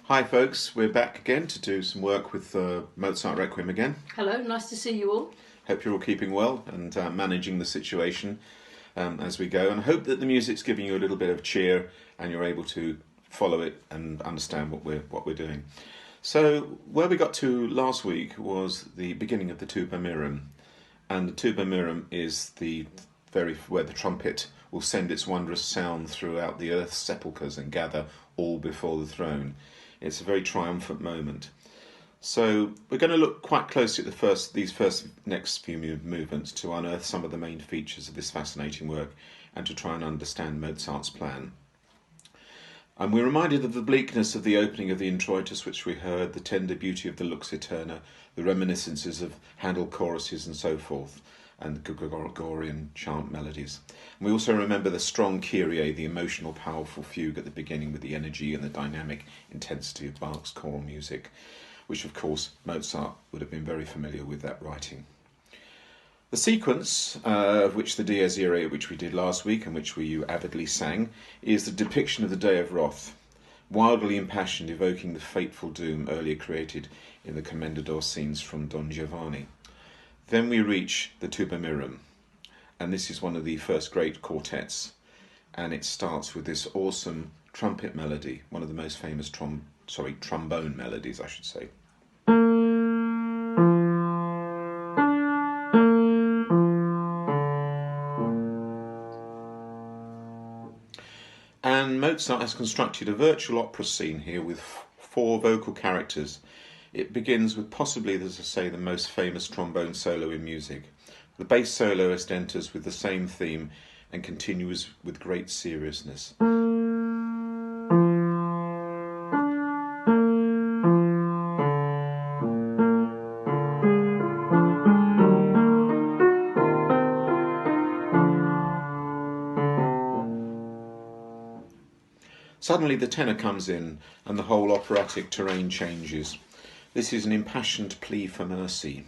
Hi folks, we're back again to do some work with Mozart Requiem again. Hello, nice to see you all. Hope you're all keeping well and managing the situation as we go, and hope that the music's giving you a little bit of cheer and you're able to follow it and understand what we're doing. So where we got to last week was the beginning of the Tuba Mirum, and the Tuba Mirum is where the trumpet will send its wondrous sound throughout the earth's sepulchres and gather all before the throne. It's a very triumphant moment. So we're going to look quite closely at these next few movements to unearth some of the main features of this fascinating work and to try and understand Mozart's plan. And we're reminded of the bleakness of the opening of the introitus, which we heard, the tender beauty of the lux aeterna, the reminiscences of Handel choruses and so forth, and the Gregorian chant melodies. And we also remember the strong Kyrie, the emotional, powerful fugue at the beginning with the energy and the dynamic intensity of Bach's choral music, which of course Mozart would have been very familiar with that writing. The sequence, of which the Dies Irae, which we did last week and which you avidly sang, is the depiction of the Day of Wrath, wildly impassioned, evoking the fateful doom earlier created in the Commendador scenes from Don Giovanni. Then we reach the Tuba Mirum, and this is one of the first great quartets, and it starts with this awesome trumpet melody, one of the most famous trombone melodies, I should say. And Mozart has constructed a virtual opera scene here with four vocal characters. It begins with possibly, as I say, the most famous trombone solo in music. The bass soloist enters with the same theme and continues with great seriousness. Suddenly the tenor comes in and the whole operatic terrain changes. This is an impassioned plea for mercy.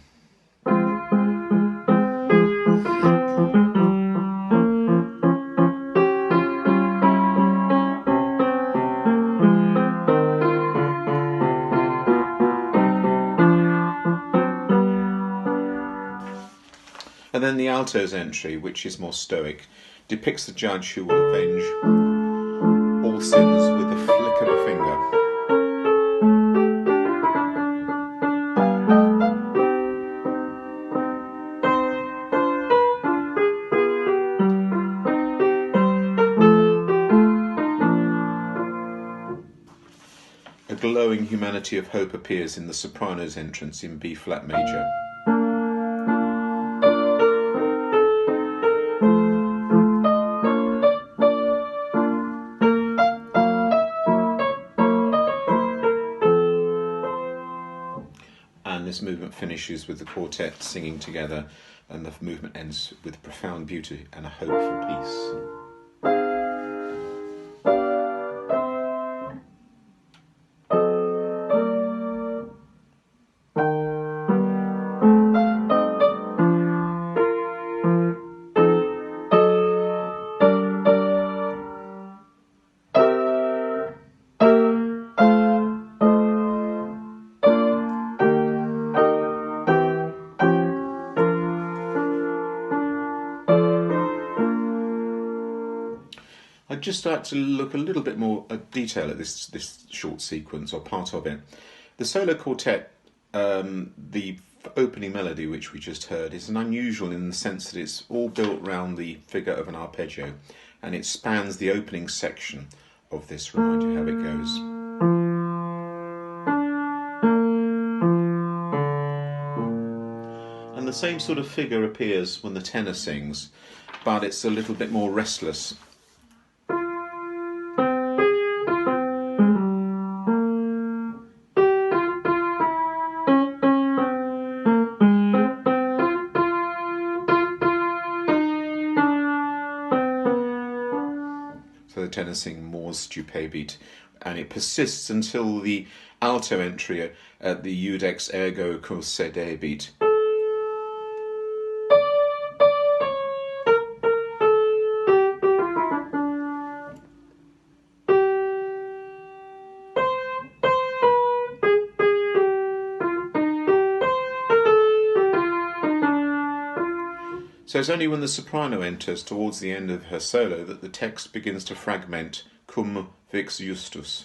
And then the alto's entry, which is more stoic, depicts the judge who will avenge all sins with the flick of a finger. A glowing humanity of hope appears in the soprano's entrance in B-flat major. And this movement finishes with the quartet singing together, and the movement ends with profound beauty and a hope for peace. I'd just like to look a little bit more at detail at this short sequence, or part of it. The solo quartet, the opening melody which we just heard, is unusual in the sense that it's all built around the figure of an arpeggio, and it spans the opening section of this. Remind you how it goes. And the same sort of figure appears when the tenor sings, but it's a little bit more restless. So the tenor sing more stupebit, and it persists until the alto entry at the Iudex ergo concedebit. So it's only when the soprano enters towards the end of her solo that the text begins to fragment cum vix justus.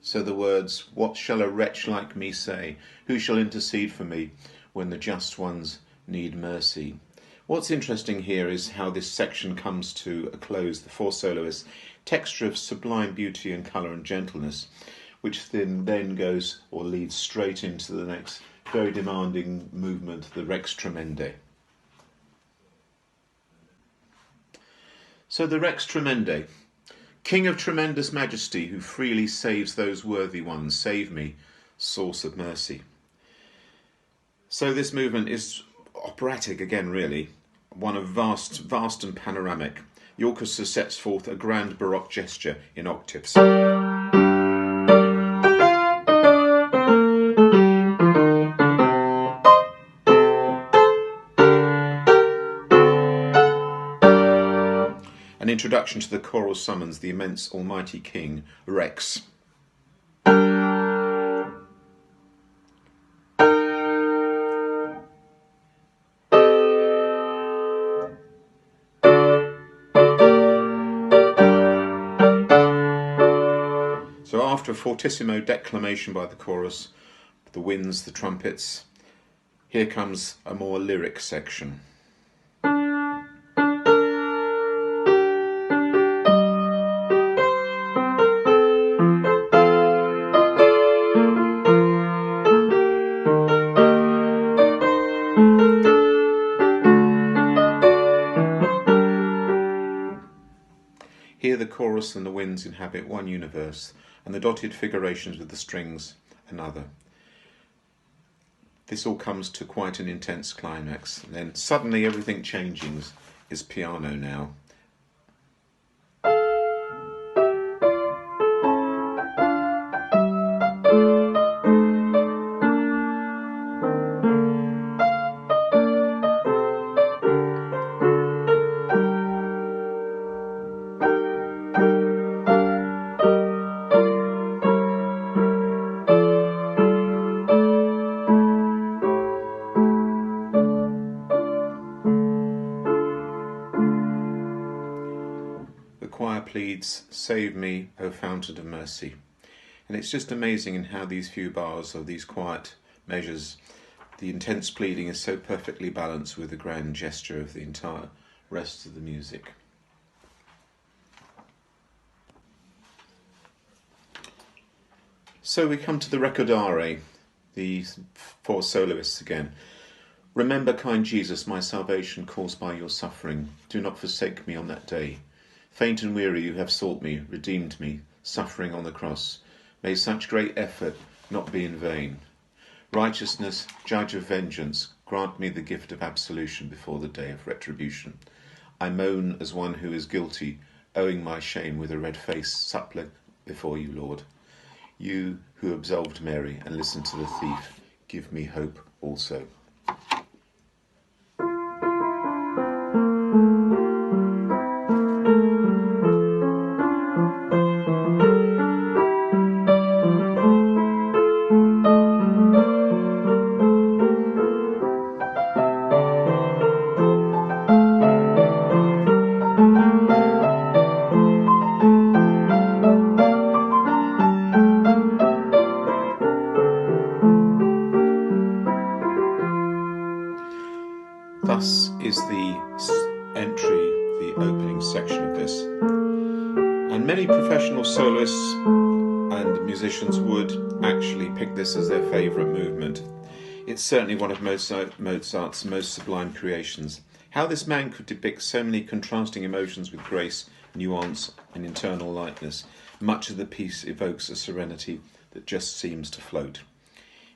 So the words, "What shall a wretch like me say? Who shall intercede for me when the just ones need mercy?" What's interesting here is how this section comes to a close. The four soloists, texture of sublime beauty and colour and gentleness, which then goes or leads straight into the next very demanding movement, the Rex Tremendae. So the Rex Tremendae. King of tremendous majesty, who freely saves those worthy ones, save me, source of mercy. So this movement is operatic again, really, one of vast and panoramic. The orchestra sets forth a grand baroque gesture in octaves. An introduction to the choral summons the immense almighty king, Rex. So after a fortissimo declamation by the chorus, the winds, the trumpets, here comes a more lyric section. Here the chorus and the winds inhabit one universe, and the dotted figurations with the strings another. This all comes to quite an intense climax, and then suddenly everything changes, is piano now. The choir pleads, "Save me, O fountain of mercy." And it's just amazing in how these few bars of these quiet measures, the intense pleading is so perfectly balanced with the grand gesture of the entire rest of the music. So we come to the Recordare, the four soloists again. "Remember, kind Jesus, my salvation caused by your suffering. Do not forsake me on that day. Faint and weary you have sought me, redeemed me, suffering on the cross. May such great effort not be in vain. Righteousness, judge of vengeance, grant me the gift of absolution before the day of retribution. I moan as one who is guilty, owing my shame with a red face, supplic before you, Lord. You who absolved Mary and listened to the thief, give me hope also." Thus is the entry, the opening section of this. And many professional soloists and musicians would actually pick this as their favourite movement. It's certainly one of Mozart's most sublime creations. How this man could depict so many contrasting emotions with grace, nuance and internal lightness. Much of the piece evokes a serenity that just seems to float.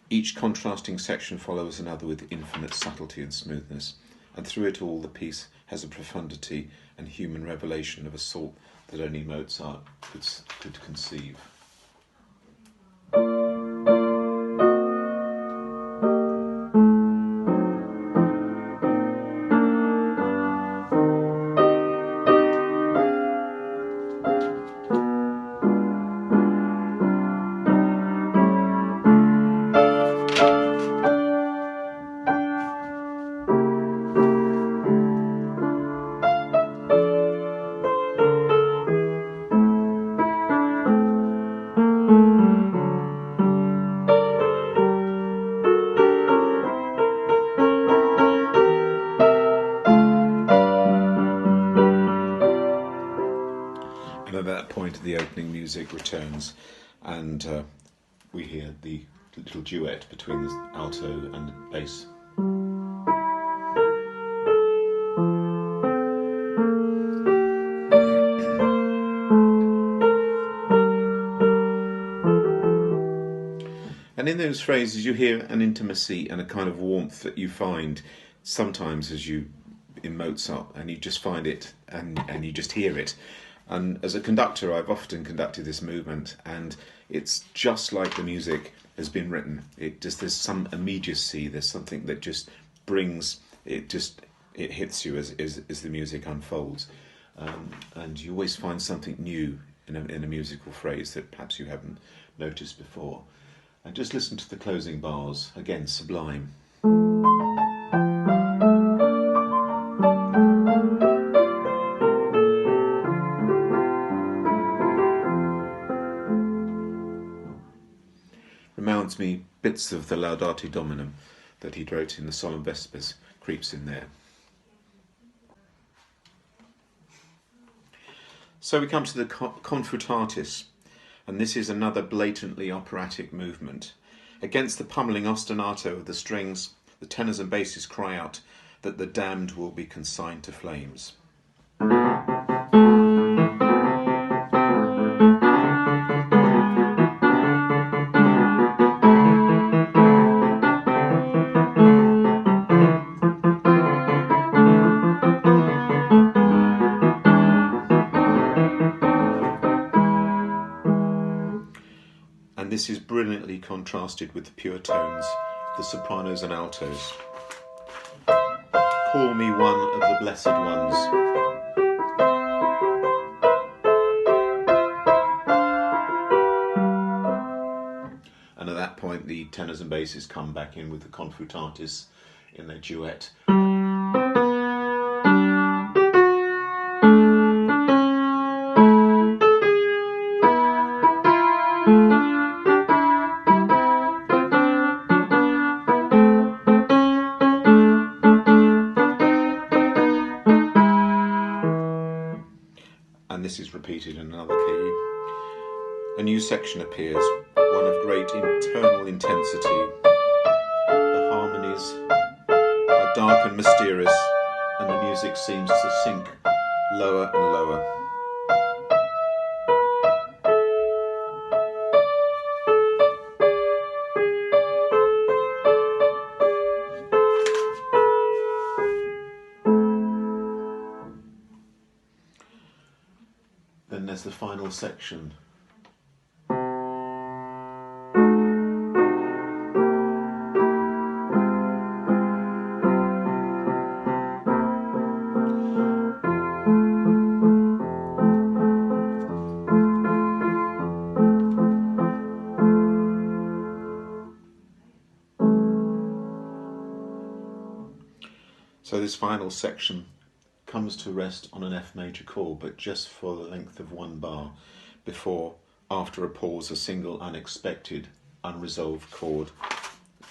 Each contrasting section follows another with infinite subtlety and smoothness, and through it all the piece has a profundity and human revelation of a sort that only Mozart could conceive. And at that point, the opening music returns, and we hear the little duet between the alto and the bass. And in those phrases, you hear an intimacy and a kind of warmth that you find sometimes as you in Mozart, and you just find it and you just hear it. And as a conductor, I've often conducted this movement, and it's just like the music has been written. There's some immediacy. There's something that just brings it. It hits you as the music unfolds, and you always find something new in a musical phrase that perhaps you haven't noticed before. And just listen to the closing bars again, sublime. Reminds me bits of the Laudate Dominum that he wrote in the Solemn Vespers, creeps in there. So we come to the Confutatis, and this is another blatantly operatic movement. Against the pummeling ostinato of the strings, the tenors and basses cry out that the damned will be consigned to flames. And this is brilliantly contrasted with the pure tones, the sopranos and altos. Call me one of the blessed ones. And at that point, the tenors and basses come back in with the Confutatis in their duet. And this is repeated in another key. A new section appears, one of great internal intensity. The harmonies are dark and mysterious, and the music seems to sink lower and lower. Then there's the final section. So this final section comes to rest on an F major chord, but just for the length of one bar, before, after a pause, a single unexpected, unresolved chord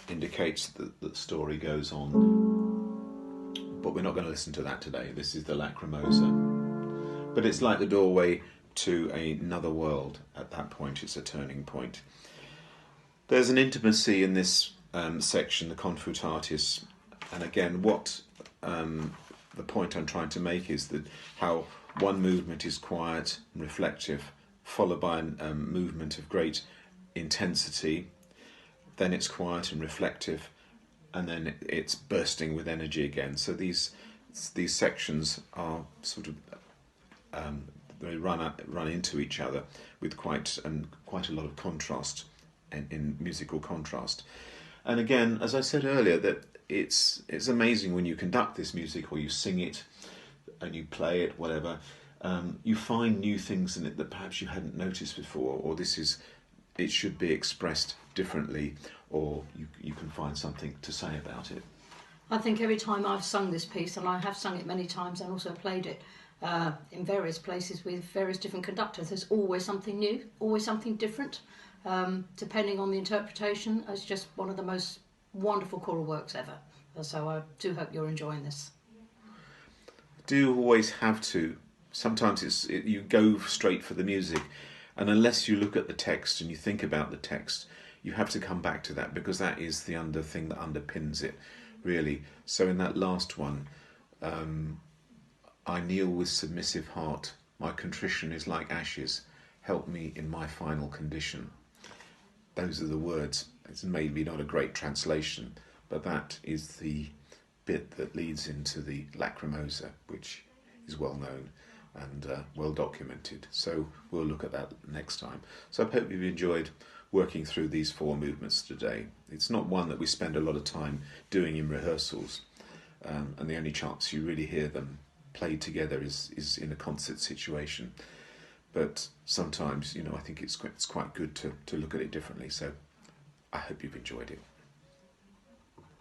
indicates that the story goes on. But we're not going to listen to that today. This is the Lacrimosa. But it's like the doorway to another world at that point. It's a turning point. There's an intimacy in this section, the Confutatis, and again, the point I'm trying to make is that how one movement is quiet and reflective, followed by a movement of great intensity, then it's quiet and reflective, and then it's bursting with energy again. So these sections are sort of they run into each other with quite a lot of contrast in musical contrast. And again, as I said earlier, that it's amazing when you conduct this music or you sing it and you play it, whatever, you find new things in it that perhaps you hadn't noticed before, or it should be expressed differently, or you can find something to say about it. I think every time I've sung this piece, and I have sung it many times and also played it in various places with various different conductors, there's always something new, always something different, depending on the interpretation. It's just one of the most wonderful choral works ever. So I do hope you're enjoying this. Do you always have to sometimes you go straight for the music, and unless you look at the text and you think about the text, you have to come back to that, because that is the thing that underpins it, really. So in that last one, I kneel with submissive heart, my contrition is like ashes, help me in my final condition. Those are the words. It's maybe not a great translation, but that is the bit that leads into the Lacrimosa, which is well known and well documented. So we'll look at that next time. So I hope you've enjoyed working through these 4 movements today. It's not one that we spend a lot of time doing in rehearsals, and the only chance you really hear them played together is in a concert situation. But sometimes, I think it's quite good to look at it differently. So I hope you've enjoyed it.